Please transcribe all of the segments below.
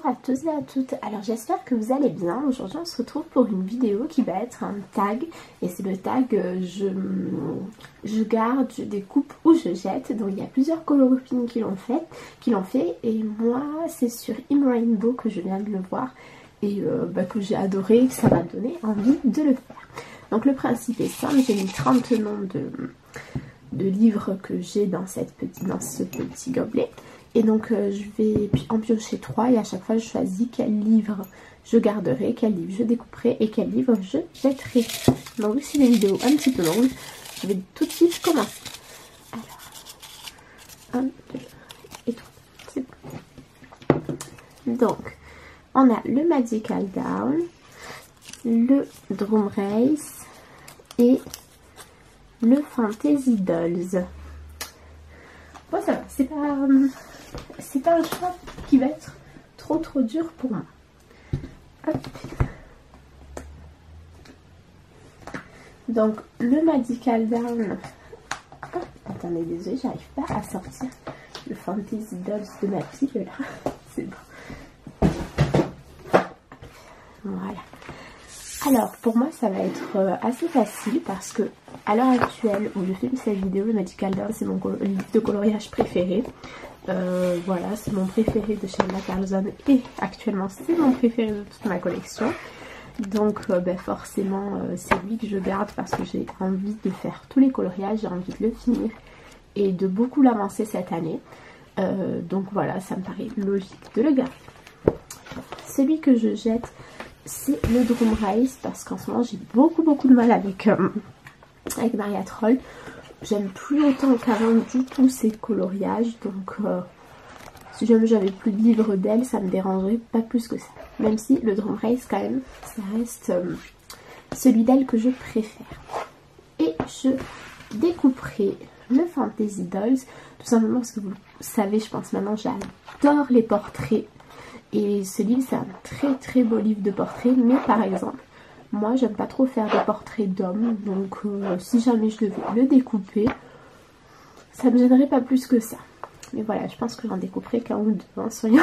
à tous et à toutes, alors j'espère que vous allez bien. Aujourd'hui on se retrouve pour une vidéo qui va être un tag, et c'est le tag je garde, je découpe ou je jette. Donc il y a plusieurs coloropines qui l'ont fait, et moi c'est sur ImRainbow que je viens de le voir et que j'ai adoré, que ça m'a donné envie de le faire. Donc le principe est simple, j'ai mis 30 noms de livres que j'ai dans ce petit gobelet. Et donc je vais en piocher 3 et à chaque fois je choisis quel livre je garderai, quel livre je découperai et quel livre je jetterai. Donc vu que c'est une vidéo un petit peu longue, je vais tout de suite commencer. Alors, 1, 2 et 3, c'est bon. Donc, on a le Magical Down, le Drum Race et le Fantasy Dolls. Bon, ça va, c'est pas un choix qui va être trop dur pour moi. Hop. Donc le Magical Down. Oh, attendez, désolé, j'arrive pas à sortir le Fantasy Dolls de ma pile là. C'est bon. Voilà. Alors pour moi ça va être assez facile parce que à l'heure actuelle où je filme cette vidéo, le Magical Doll c'est mon livre de coloriage préféré. Voilà, c'est mon préféré de chez Emma Carlson et actuellement c'est mon préféré de toute ma collection. Donc forcément c'est lui que je garde parce que j'ai envie de faire tous les coloriages, j'ai envie de le finir et de beaucoup l'avancer cette année. Donc voilà, ça me paraît logique de le garder. Celui que je jette, c'est le Drum Race parce qu'en ce moment j'ai beaucoup de mal avec Maria Troll. J'aime plus autant qu'avant du tout ces coloriages, donc si jamais j'avais plus de livres d'elle, ça me dérangerait pas plus que ça. Même si le Drum Race quand même, ça reste celui d'elle que je préfère. Et je découperai le Fantasy Dolls, tout simplement parce que vous savez, je pense maintenant, j'adore les portraits. Et ce livre c'est un très beau livre de portraits, mais par exemple, moi j'aime pas trop faire des portraits d'hommes, donc si jamais je devais le découper, ça me gênerait pas plus que ça. Mais voilà, je pense que j'en découperai qu'un ou deux, hein, soyons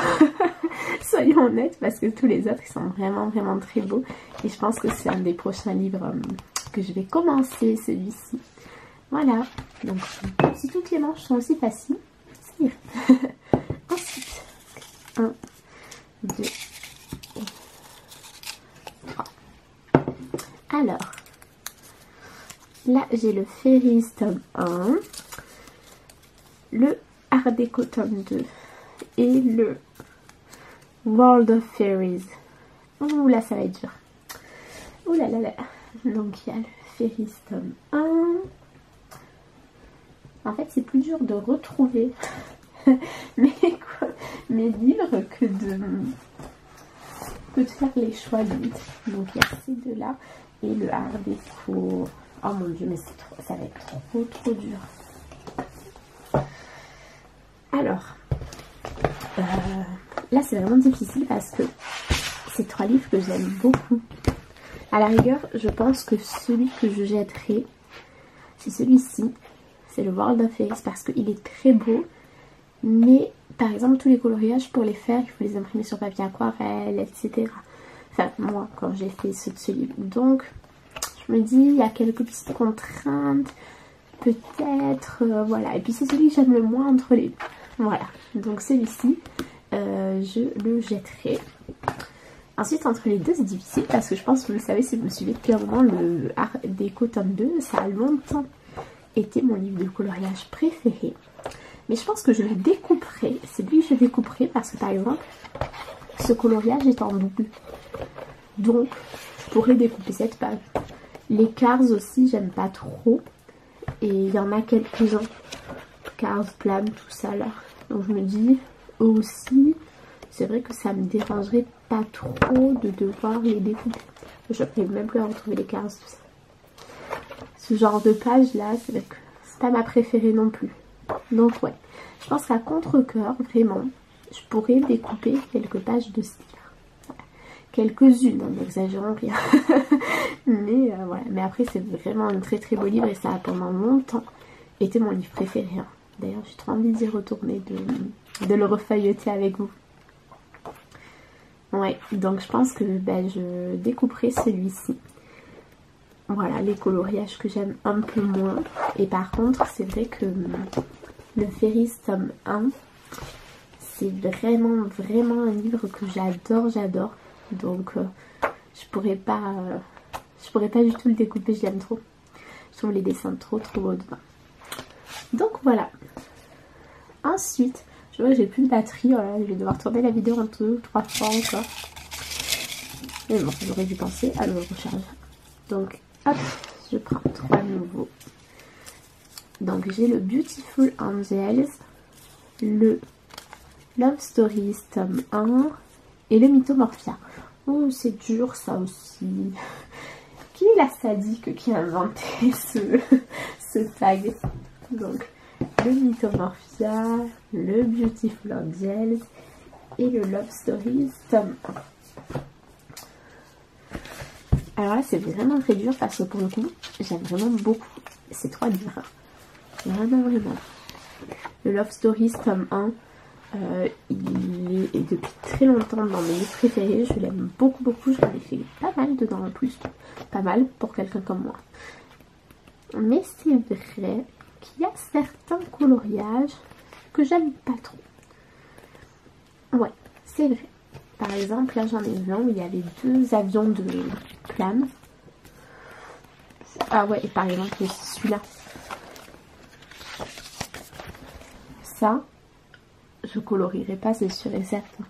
honnêtes, parce que tous les autres ils sont vraiment très beaux. Et je pense que c'est un des prochains livres que je vais commencer, celui-ci. Voilà, donc si toutes les manches sont aussi faciles, ça irait. Ensuite, 1, 2 et 3. Alors, là j'ai le Fairies tome 1, le Art Déco tome 2 et le World of Fairies. Ouh là ça va être dur. Ouh là là là. Donc il y a le Fairies tome 1. En fait c'est plus dur de retrouver mes livres que de faire les choix limite. Donc il y a ces deux là et le Art Déco. Oh mon dieu, mais c'est trop, ça va être trop dur. Alors là c'est vraiment difficile parce que c'est 3 livres que j'aime beaucoup. À la rigueur je pense que celui que je jetterai c'est celui-ci, c'est le World of Fairies, parce qu'il est très beau. Mais par exemple tous les coloriages pour les faire, il faut les imprimer sur papier aquarelle, etc. Enfin moi quand j'ai fait ce livre. Donc je me dis il y a quelques petites contraintes, peut-être, voilà. Et puis c'est celui que j'aime le moins entre les deux. Voilà, donc celui-ci je le jetterai. Ensuite entre les deux c'est difficile parce que je pense que vous le savez si vous me suivez depuis un moment, le Art Déco tome 2 ça a longtemps été mon livre de coloriage préféré. Mais je pense que je le découperai, c'est lui que je découperai parce que par exemple, ce coloriage est en double. Donc, je pourrais découper cette page. Les Cars aussi, j'aime pas trop. Et il y en a quelques-uns. Cars, Plan, tout ça là. Donc je me dis, eux aussi, c'est vrai que ça me dérangerait pas trop de devoir les découper. Je n'arrive même plus à retrouver les Cars, tout ça. Ce genre de page là, c'est vrai que c'est pas ma préférée non plus. Donc ouais, je pense qu'à contre-cœur, vraiment, je pourrais découper quelques pages de ce livre. Voilà. Quelques-unes, en n'exagérant rien. Mais voilà, mais après c'est vraiment un très beau livre et ça a pendant longtemps été mon livre préféré. Hein. D'ailleurs j'ai trop envie d'y retourner, de le refeuilleter avec vous. Ouais, donc je pense que je découperai celui-ci. Voilà, les coloriages que j'aime un peu moins. Et par contre, c'est vrai que le Fairies tome 1, c'est vraiment, vraiment un livre que j'adore. Donc, je pourrais pas du tout le découper, je l'aime trop. Je trouve les dessins trop beaux dedans. Donc voilà. Ensuite, je vois que j'ai plus de batterie. Voilà, je vais devoir tourner la vidéo en 2 ou 3 fois encore. Mais bon, j'aurais dû penser à le recharger. Donc, hop, je prends 3 nouveaux. Donc, j'ai le Beautiful Angels, le Love Stories tome 1 et le Mythomorphia. Oh, c'est dur ça aussi. Qui est la sadique qui a inventé ce tag? Donc, le Mythomorphia, le Beautiful Angels et le Love Stories tome 1. Alors là, c'est vraiment très dur parce que pour le coup, j'aime vraiment beaucoup ces 3 livres. Vraiment. Le Love Stories tome 1, il est depuis très longtemps dans mes livres préférés. Je l'aime beaucoup. J'en ai fait pas mal dedans en plus. Pas mal pour quelqu'un comme moi. Mais c'est vrai qu'il y a certains coloriages que j'aime pas trop. Ouais, c'est vrai. Par exemple, là j'en ai vu un où il y avait 2 avions de Clam. Ah ouais, et par exemple celui-là. Ça, je colorierai pas, c'est sûr et certain.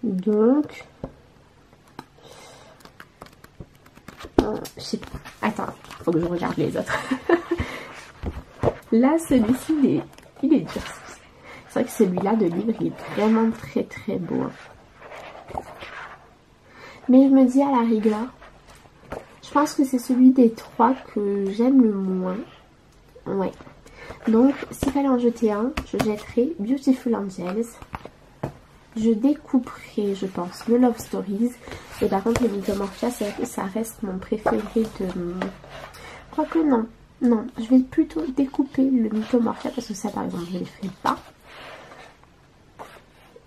Donc, je sais pas. Attends, faut que je regarde les autres. Là, celui-ci, il est dur. C'est vrai que celui-là de livre, il est vraiment très beau. Mais je me dis à la rigueur, je pense que c'est celui des 3 que j'aime le moins. Ouais. Donc, s'il fallait en jeter un, je jetterais Beautiful Angels. Je découperai, je pense, le Love Stories. Et par contre, le Mythomorphia, ça reste mon préféré de... Quoique non. Non, je vais plutôt découper le Mythomorphia parce que ça, par exemple, je ne le ferai pas.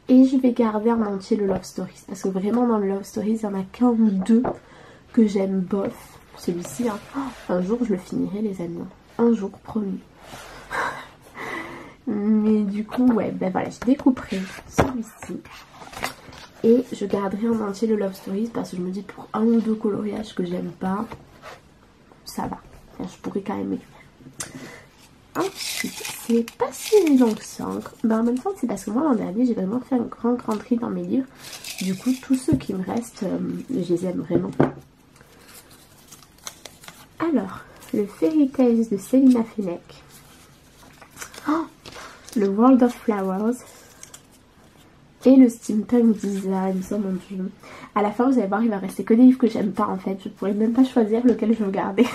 Et je vais garder en entier le Love Stories. Parce que vraiment, dans le Love Stories, il n'y en a qu'un ou 2 que j'aime bof. Celui-ci, hein. Un jour, je le finirai, les amis. Un jour, promis. Mais du coup, ouais, voilà, je découperai celui-ci. Et je garderai en entier le Love Stories parce que je me dis pour 1 ou 2 coloriages que j'aime pas, ça va. Enfin, je pourrais quand même écrire. Ensuite, c'est pas si évident que ça. En même temps, c'est parce que moi, l'an dernier, j'ai vraiment fait un grand tri dans mes livres. Du coup, tous ceux qui me restent, je les aime vraiment. Alors, le Fairy Tales de Selina Fenech. Oh, le World of Flowers. Et le Steampunk Design. Oh mon dieu. À la fin, vous allez voir, il va rester que des livres que j'aime pas en fait. Je pourrais même pas choisir lequel je veux garder.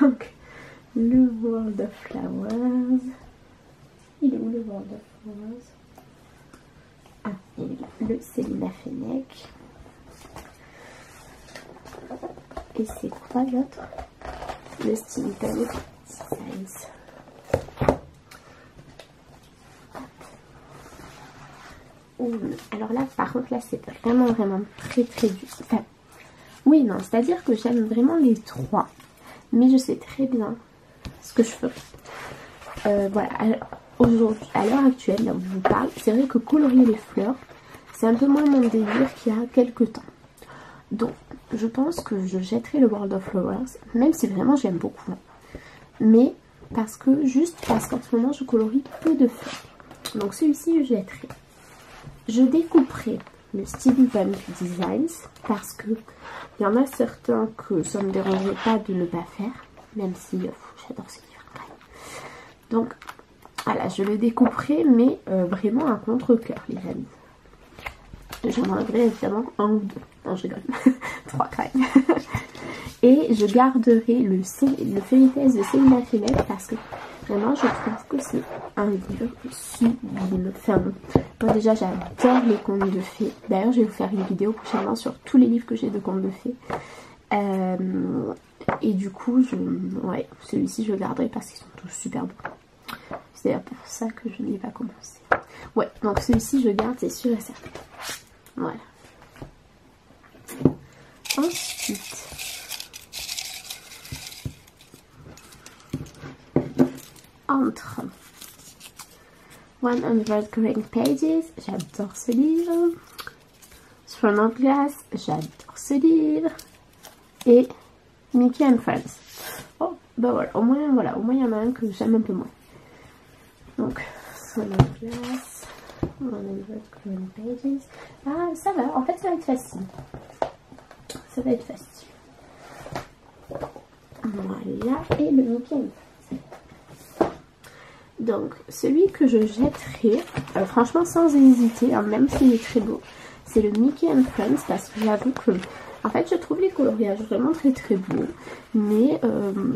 Donc, le World of Flowers. Il est où le World of Flowers? Ah, il est là. Le Selina Fenech. Et c'est quoi l'autre? Le Steampunk Designs. Alors là, par contre, là, c'est vraiment très dur. Enfin, oui, non, c'est-à-dire que j'aime vraiment les 3. Mais je sais très bien ce que je ferai. Voilà, aujourd'hui, à l'heure actuelle, là où je vous parle, c'est vrai que colorier les fleurs, c'est un peu moins mon délire qu'il y a quelques temps. Donc, je pense que je jetterai le World of Flowers, même si vraiment j'aime beaucoup. Mais juste parce qu'en ce moment, je colorie peu de fleurs. Donc celui-ci, je jetterai. Je découperai le Steampunk Designs parce que il y en a certains que ça ne me dérangerait pas de ne pas faire, même si j'adore ces livres. Donc voilà, je le découperai, mais vraiment à contre-cœur, les amis. J'en enlèverai évidemment 1 ou 2. Non, je rigole. 3 quand même. Et je garderai le Fairy Tales de Selina Fenech parce que vraiment je trouve que c'est un livre sublime. Enfin, moi déjà j'adore les contes de fées. D'ailleurs je vais vous faire une vidéo prochainement sur tous les livres que j'ai de contes de fées. Et du coup, ouais, celui-ci je le garderai parce qu'ils sont tous super beaux. C'est d'ailleurs pour ça que je n'y ai pas commencé. Ouais, donc celui-ci je garde, c'est sûr et certain. Voilà. Ensuite, entre 100 Coloring Pages, j'adore ce livre. Throne of Glass, j'adore ce livre. Et Mickey and Friends. Oh, bah voilà, au moins il y en a un que j'aime un peu moins. Donc, Throne of Glass, 100 Coloring Pages. Ah, ça va, en fait ça va être facile. Ça va être facile. Voilà, et le Mickey and Friends. Donc, celui que je jetterai, franchement sans hésiter, hein, même s'il est très beau, c'est le Mickey and Friends, parce que j'avoue que, en fait, je trouve les coloriages vraiment très très beaux, mais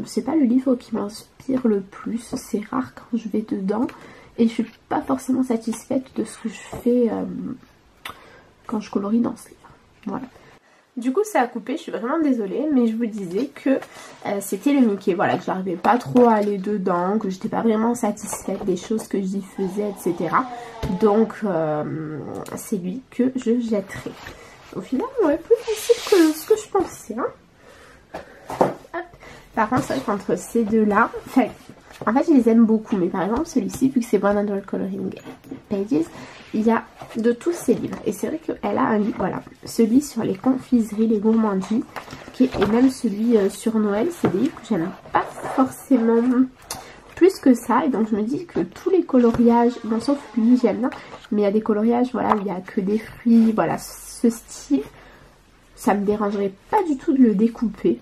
c'est pas le livre qui m'inspire le plus. C'est rare quand je vais dedans, et je suis pas forcément satisfaite de ce que je fais quand je colorie dans ce livre. Voilà. Du coup ça a coupé, je suis vraiment désolée, mais je vous disais que c'était le Mickey, voilà, que j'arrivais pas trop à aller dedans, que j'étais pas vraiment satisfaite des choses que j'y faisais, etc. Donc c'est lui que je jetterai. Au final, ouais, plus facile que ce que je pensais. Hein. Hop. Par contre, c'est vrai qu'entre ces deux-là, en fait je les aime beaucoup, mais par exemple celui-ci, vu que c'est 100 Coloring Pages, il y a de tous ces livres. Et c'est vrai qu'elle a un livre, voilà, celui sur les confiseries, les gourmandises, et même celui sur Noël, c'est des livres que j'aime pas forcément plus que ça. Et donc je me dis que tous les coloriages, bon sauf lui j'aime bien, mais il y a des coloriages, voilà, où il n'y a que des fruits, voilà, ce style, ça me dérangerait pas du tout de le découper.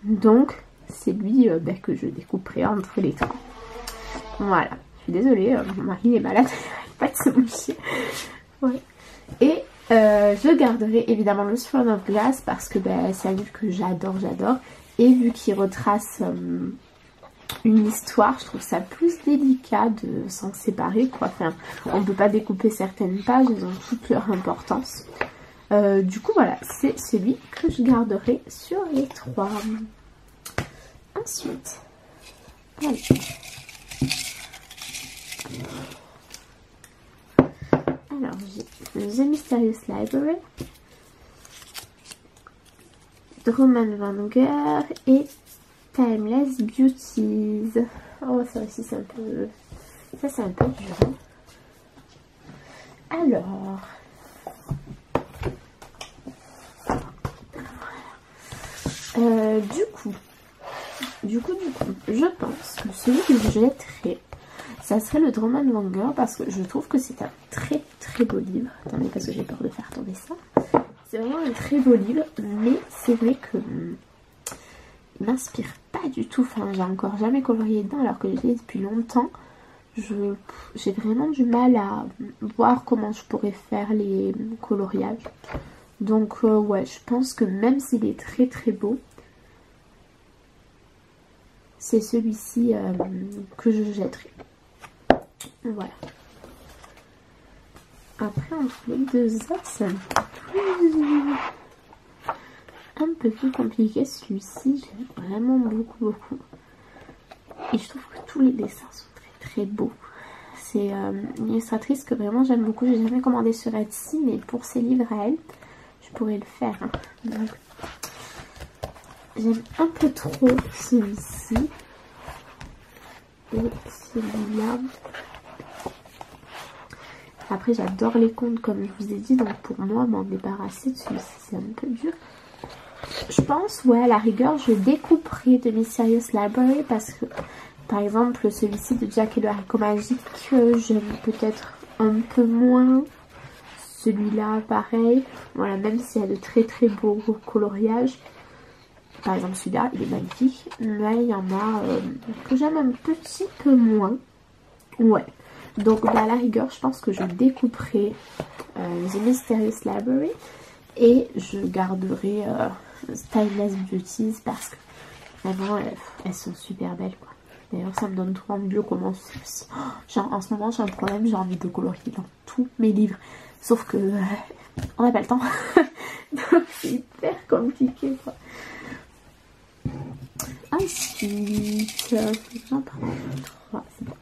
Donc c'est lui que je découperai entre les trois. Voilà, je suis désolée, mon mari est malade, pas de se moucher. Ouais. Et je garderai évidemment le Throne of Glass parce que c'est un livre que j'adore. Et vu qu'il retrace une histoire, je trouve ça plus délicat de s'en séparer, quoi. Enfin, on ne peut pas découper certaines pages, elles ont toute leur importance. Du coup, voilà, c'est celui que je garderai sur les trois. Ensuite, allez. Alors j'ai The Mysterious Library, Roman Vanger et Timeless Beauties. Oh ça aussi c'est un peu... Ça c'est un peu dur. Alors... Du coup, je pense que celui que je jetterai, ça serait le Roman Vanger parce que je trouve que c'est un très très beau livre. Attendez, parce que j'ai peur de faire tomber ça. C'est vraiment un très beau livre, mais c'est vrai que il m'inspire pas du tout. Enfin, j'ai encore jamais colorié dedans alors que je l'ai depuis longtemps. J'ai vraiment du mal à voir comment je pourrais faire les coloriages. Donc ouais, je pense que même s'il est très très beau, c'est celui-ci que je jetterai. Voilà. Après, entre les deux autres, c'est un peu plus compliqué. Celui-ci, j'aime vraiment beaucoup. Et je trouve que tous les dessins sont très très beaux. C'est une illustratrice que vraiment j'aime beaucoup. J'ai jamais commandé sur Etsy, mais pour ses livres à elle, je pourrais le faire. Hein. Donc, j'aime un peu trop celui-ci. Et celui-là. Après, j'adore les contes, comme je vous ai dit. Donc, pour moi, m'en débarrasser de celui-ci, c'est un peu dur. Je pense, ouais, à la rigueur, je découperai de Mysterious Library. Parce que, par exemple, celui-ci de Jack et le haricot magique, j'aime peut-être un peu moins. Celui-là, pareil. Voilà, même s'il y a de très très beaux coloriages. Par exemple, celui-là, il est magnifique. Là, il y en a que j'aime un petit peu moins. Ouais. Donc, à la rigueur, je pense que je découperai The Mysterious Library. Et je garderai Timeless Beauties parce que vraiment, elles sont super belles, quoi. D'ailleurs, ça me donne trop envie de commencer aussi. Genre, en ce moment, j'ai un problème, j'ai envie de colorier dans tous mes livres. Sauf que on n'a pas le temps. Donc, c'est hyper compliqué, quoi. Ensuite, j'en prends 3, c'est bon.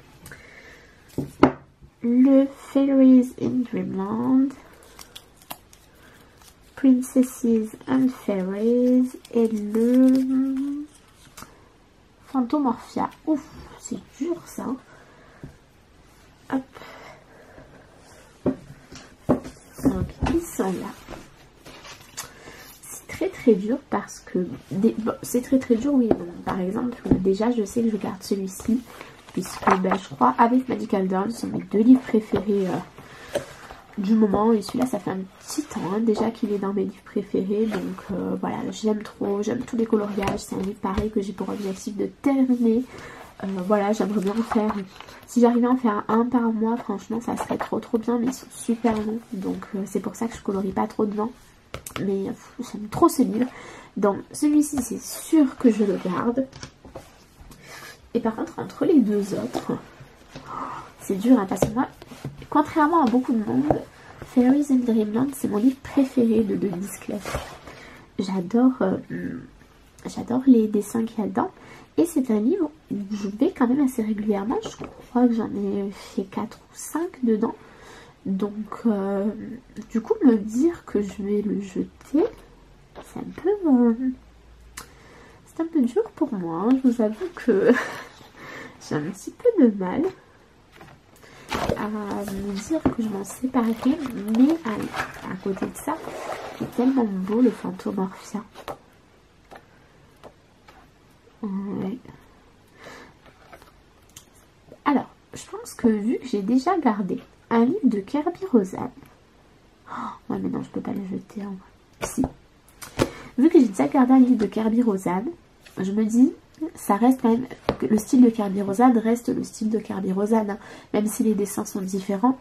Le Fairies in Dreamland. Princesses and Fairies et le Phantomorphia. Ouf, c'est dur ça. Hop. Donc ils sont là. C'est très dur parce que bon, c'est très dur, oui. Donc, par exemple, déjà je sais que je garde celui-ci puisque je crois avec Magical Girl sont mes 2 livres préférés du moment, et celui-là ça fait un petit temps hein, déjà qu'il est dans mes livres préférés, donc voilà, j'aime trop, j'aime tous les coloriages. C'est un livre pareil que j'ai pour objectif de terminer. Voilà, j'aimerais bien en faire, si j'arrivais à en faire un par mois, franchement ça serait trop bien, mais ils sont super longs, donc c'est pour ça que je colorie pas trop dedans, mais j'aime trop ce livre. Donc celui-ci c'est sûr que je le garde, et par contre entre les 2 autres, c'est dur hein, parce que moi, contrairement à beaucoup de monde, Fairies in Dreamland c'est mon livre préféré de Denise Clay. J'adore les dessins qu'il y a dedans, et c'est un livre où je vais quand même assez régulièrement. Je crois que j'en ai fait 4 ou 5 dedans, donc du coup me dire que je vais le jeter, c'est un peu dur pour moi hein. Je vous avoue que j'ai un petit peu de mal à me dire que je m'en séparerai, mais à côté de ça, c'est tellement beau le Phantomorphia. Ouais. Alors, je pense que vu que j'ai déjà gardé un livre de Kirby Rosanne, ouais mais non je peux pas le jeter en vrai. Si. Vu que j'ai déjà gardé un livre de Kirby Rosanne, je me dis ça reste quand même, le style de Kirby Rosanne reste le style de Kirby Rosanne hein. Même si les dessins sont différents,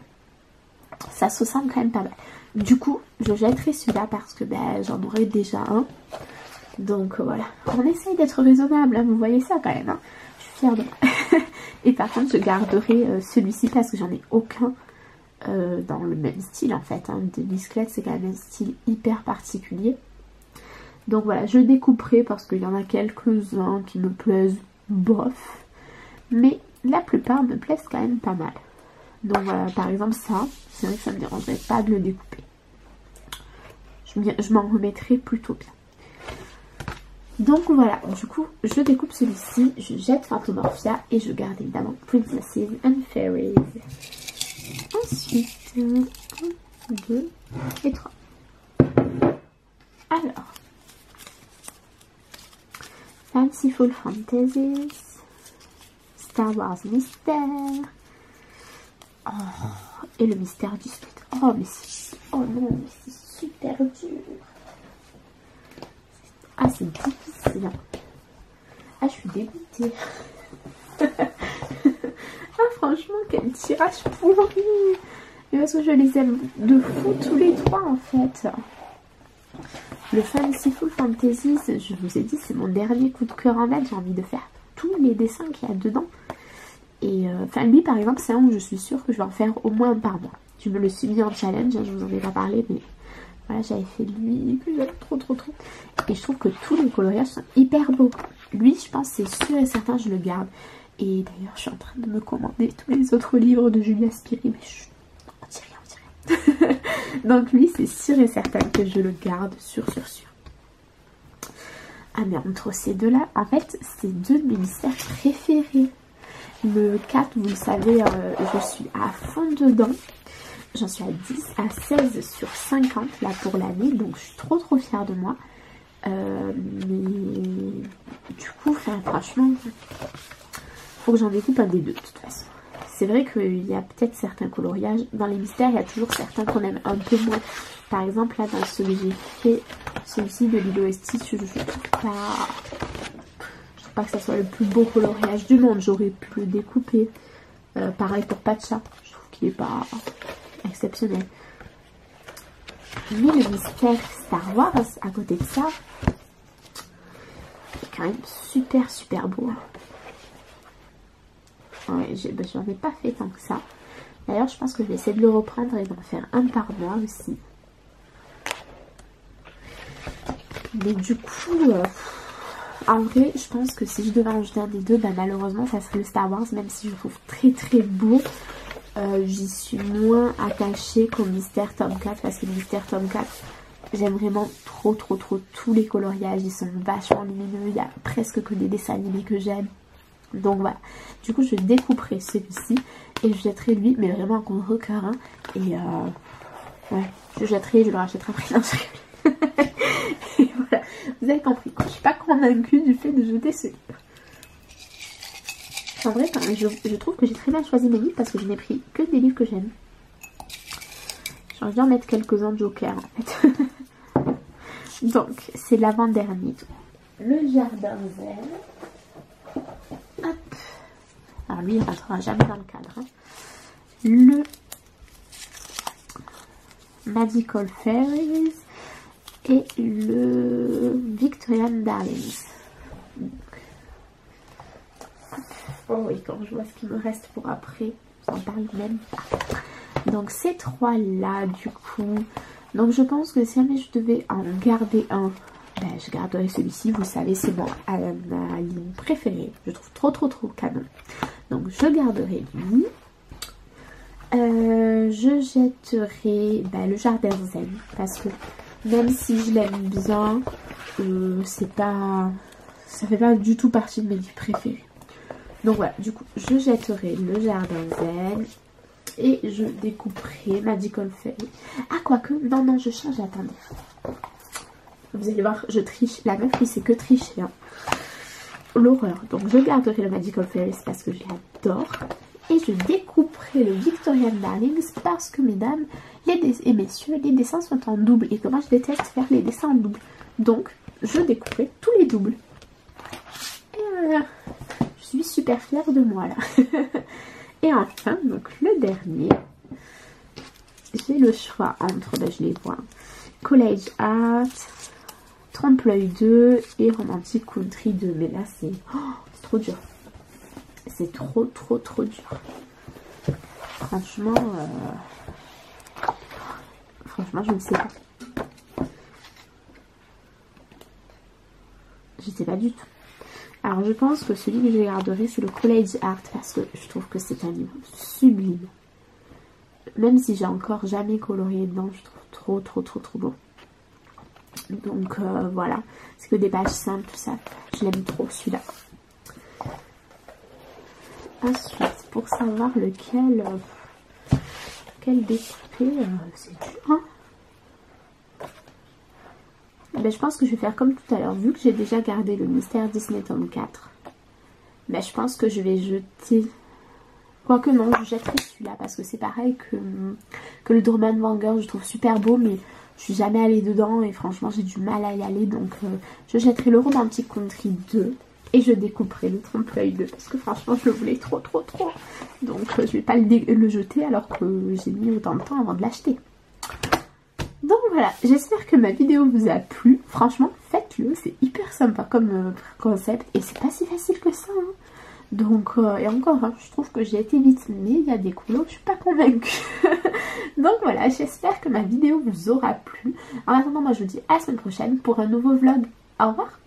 ça se ressemble quand même pas mal. Du coup je jetterai celui-là parce que j'en aurai déjà un. Donc voilà, on essaye d'être raisonnable hein, vous voyez ça quand même hein. Je suis fière de moi. Et par contre je garderai celui-ci parce que j'en ai aucun dans le même style en fait hein. Denise Clay c'est quand même un style hyper particulier. Donc voilà, je découperai parce qu'il y en a quelques-uns qui me plaisent bof, mais la plupart me plaisent quand même pas mal. Donc voilà, par exemple ça, c'est vrai que ça me dérangerait pas de le découper. Je m'en remettrai plutôt bien. Donc voilà, du coup, je découpe celui-ci, je jette Phantomorphia et je garde évidemment Princesses and Fairies. Ensuite, 1, 2 et 3. Alors, Fanciful Fantasies, Star Wars Mystère, oh, et le mystère du split. Oh mais c'est, oh non, mais c'est super dur. Ah c'est difficile. Ah je suis dégoûtée. Ah franchement quel tirage pourri. Mais parce que je les aime de fou tous les 3 en fait. Le Fanciful Fantasies, je vous ai dit, c'est mon dernier coup de cœur en date. J'ai envie de faire tous les dessins qu'il y a dedans. Et enfin lui par exemple, c'est un où je suis sûre que je vais en faire au moins un par mois. Je me le suis mis en challenge, hein, je vous en ai pas parlé, mais voilà, j'avais fait lui que j'aime trop. Et je trouve que tous les coloriages sont hyper beaux. Lui, je pense, c'est sûr et certain, je le garde. Et d'ailleurs, je suis en train de me commander tous les autres livres de Julia Spiri, mais on dit rien. Donc lui, c'est sûr et certain que je le garde, sûr. Ah mais entre ces deux-là, en fait, c'est 2 de mes mystères préférés. Le 4, vous le savez, je suis à fond dedans. J'en suis à 10 à 16 sur 50 là pour l'année, donc je suis trop fière de moi. Mais du coup, franchement, faut que j'en découpe un des 2 de toute façon. C'est vrai qu'il y a peut-être certains coloriages. Dans les mystères, il y a toujours certains qu'on aime un peu moins. Par exemple, là, dans celui que j'ai fait, celui-ci de Lilo et Stitch, je trouve pas que ça soit le plus beau coloriage du monde. J'aurais pu le découper. Pareil pour Pacha. Je trouve qu'il est pas exceptionnel. Mais le mystère Star Wars, à côté de ça, est quand même super beau. Ouais, j'en ai pas fait tant que ça. D'ailleurs, je pense que je vais essayer de le reprendre et d'en faire un par mois aussi. Mais du coup, en vrai, je pense que si je devais en jeter un des 2, malheureusement, ça serait le Star Wars, même si je le trouve très beau. J'y suis moins attachée qu'au Mystère tome 4, parce que le Mystère tome 4, j'aime vraiment trop tous les coloriages, ils sont vachement lumineux, il y a presque que des dessins animés que j'aime. Donc voilà, du coup je découperai celui-ci et je jetterai lui, mais vraiment en contre-cœur, hein. Et ouais, je jetterai, je le rachèterai après. Non, et voilà, vous avez compris, je suis pas convaincue du fait de jeter ce livre. En vrai, je trouve que j'ai très bien choisi mes livres parce que je n'ai pris que des livres que j'aime. J'aurais dû en mettre quelques-uns de Joker en fait. Donc, c'est l'avant-dernier. Le jardin zen. Hop. Alors lui, il ne rentrera jamais dans le cadre. Hein. Le Magical Fairies et le Victorian Darlings. Oh oui, quand je vois ce qu'il me reste pour après, j'en parle même pas. Donc ces trois-là, du coup. Donc je pense que si jamais je devais en garder un, ben, je garderais celui-ci. Vous savez, c'est ma ligne préférée. Je trouve trop canon. Donc je garderai lui. Je jetterai le jardin zen. Parce que même si je l'aime bien, c'est pas... ça fait pas du tout partie de mes livres préférés. Donc voilà, du coup, je jetterai le jardin zen et je découperai Magical Fairy. Ah, quoique, non, je change, attendez. Vous allez voir, je triche. La meuf, c'est que tricher. Hein. L'horreur. Donc, je garderai le Magical Fairy parce que je l'adore. Et je découperai le Victorian Darlings parce que, mesdames et messieurs, les dessins sont en double. Et que moi, je déteste faire les dessins en double. Donc, je découperai tous les doubles. Et voilà. Je suis super fière de moi là. Et enfin, donc le dernier, j'ai le choix entre, je les vois, College Art, Trompe-l'œil 2 et Romantic Country 2. Mais là c'est trop dur. C'est trop dur. Franchement, je ne sais pas. Je ne sais pas du tout. Alors je pense que celui que je garderai c'est le College Art parce que je trouve que c'est un livre sublime. Même si j'ai encore jamais colorié dedans, je trouve trop beau. Donc voilà, c'est que des pages simples, ça, je l'aime trop celui-là. Ensuite, pour savoir lequel découper, c'est dur. Hein, ben, je pense que je vais faire comme tout à l'heure. Vu que j'ai déjà gardé le Mystère Disney tome 4, ben, je pense que je vais jeter... Quoique non, je jetterai celui-là parce que c'est pareil que le Dorman Wanger. Je trouve super beau, mais je suis jamais allée dedans et franchement j'ai du mal à y aller. Donc je jetterai le Romantic Country 2 et je découperai le Trompe-l'œil 2 parce que franchement je le voulais trop. Donc je vais pas le jeter alors que j'ai mis autant de temps avant de l'acheter. Donc voilà, j'espère que ma vidéo vous a plu. Franchement, faites-le, c'est hyper sympa comme concept et c'est pas si facile que ça. Hein. Donc, et encore, hein, je trouve que j'ai été vite, mais il y a des couleurs, je suis pas convaincue. Donc voilà, j'espère que ma vidéo vous aura plu. En attendant, moi je vous dis à la semaine prochaine pour un nouveau vlog. Au revoir.